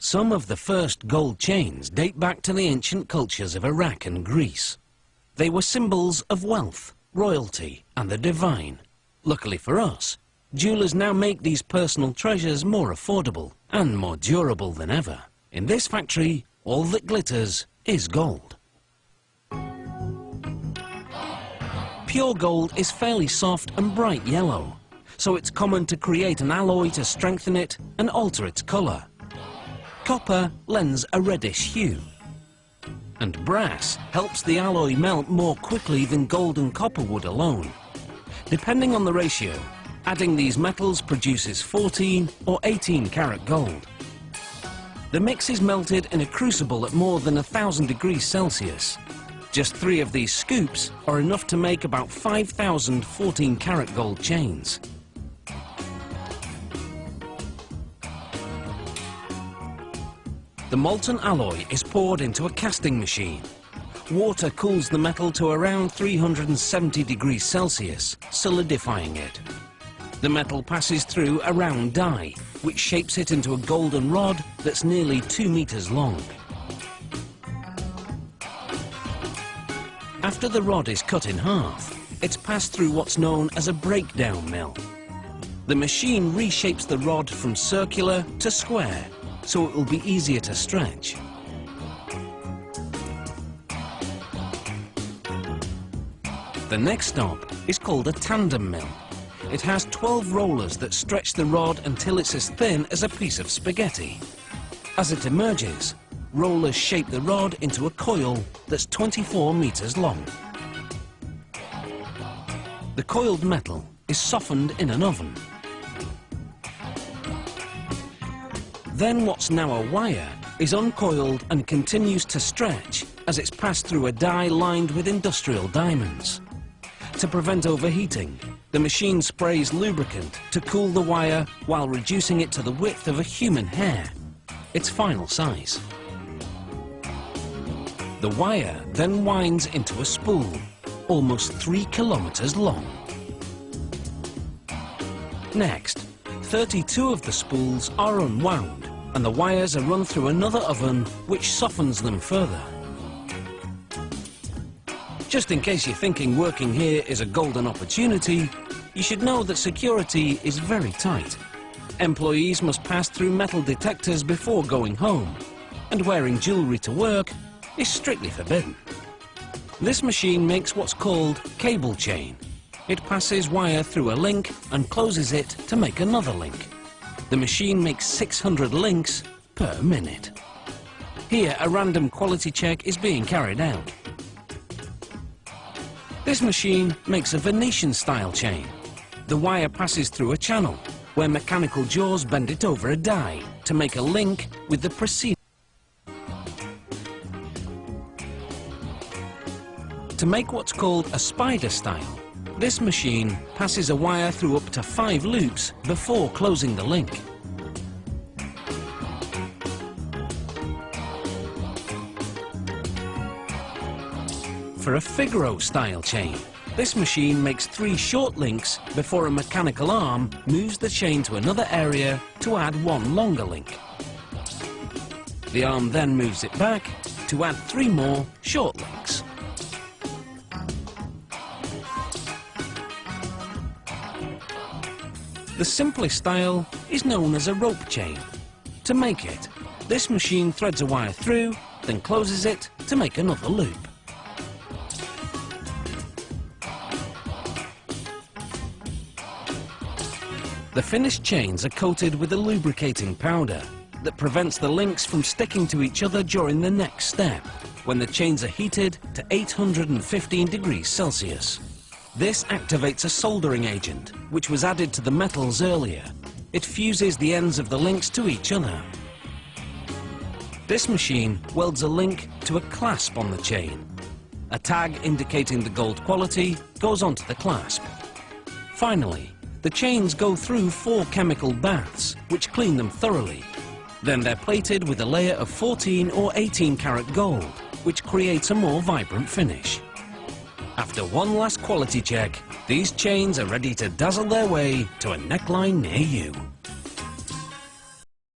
Some of the first gold chains date back to the ancient cultures of Iraq and Greece. They were symbols of wealth, royalty, and the divine. Luckily for us, jewelers now make these personal treasures more affordable and more durable than ever. In this factory, all that glitters is gold. Pure gold is fairly soft and bright yellow, so it's common to create an alloy to strengthen it and alter its colour. Copper lends a reddish hue, and brass helps the alloy melt more quickly than gold and copper would alone. Depending on the ratio, adding these metals produces 14 or 18 karat gold. The mix is melted in a crucible at more than 1,000 degrees Celsius. Just 3 of these scoops are enough to make about 5,000 14 karat gold chains. The molten alloy is poured into a casting machine. Water cools the metal to around 370 degrees Celsius, solidifying it. The metal passes through a round die, which shapes it into a golden rod that's nearly 2 meters long. After the rod is cut in half, it's passed through what's known as a breakdown mill. The machine reshapes the rod from circular to square, so it will be easier to stretch. The next stop is called a tandem mill. It has 12 rollers that stretch the rod until it's as thin as a piece of spaghetti. As it emerges, rollers shape the rod into a coil that's 24 meters long. The coiled metal is softened in an oven. Then what's now a wire is uncoiled and continues to stretch as it's passed through a die lined with industrial diamonds. To prevent overheating, the machine sprays lubricant to cool the wire while reducing it to the width of a human hair, its final size. The wire then winds into a spool, almost 3 kilometers long. Next, 32 of the spools are unwound, and the wires are run through another oven which softens them further. Just in case you're thinking working here is a golden opportunity, you should know that security is very tight. Employees must pass through metal detectors before going home, and wearing jewellery to work is strictly forbidden. This machine makes what's called cable chain. It passes wire through a link and closes it to make another link. The machine makes 600 links per minute. Here, a random quality check is being carried out. This machine makes a Venetian-style chain. The wire passes through a channel, where mechanical jaws bend it over a die to make a link with the preceding. To make what's called a spider style, this machine passes a wire through up to 5 loops before closing the link. For a Figaro style chain, this machine makes 3 short links before a mechanical arm moves the chain to another area to add 1 longer link. The arm then moves it back to add 3 more short links. The simplest style is known as a rope chain. To make it, this machine threads a wire through, then closes it to make another loop. The finished chains are coated with a lubricating powder that prevents the links from sticking to each other during the next step, when the chains are heated to 815 degrees Celsius. This activates a soldering agent, which was added to the metals earlier. It fuses the ends of the links to each other. This machine welds a link to a clasp on the chain. A tag indicating the gold quality goes onto the clasp. Finally, the chains go through 4 chemical baths, which clean them thoroughly. Then they're plated with a layer of 14 or 18 karat gold, which creates a more vibrant finish. After one last quality check, these chains are ready to dazzle their way to a neckline near you.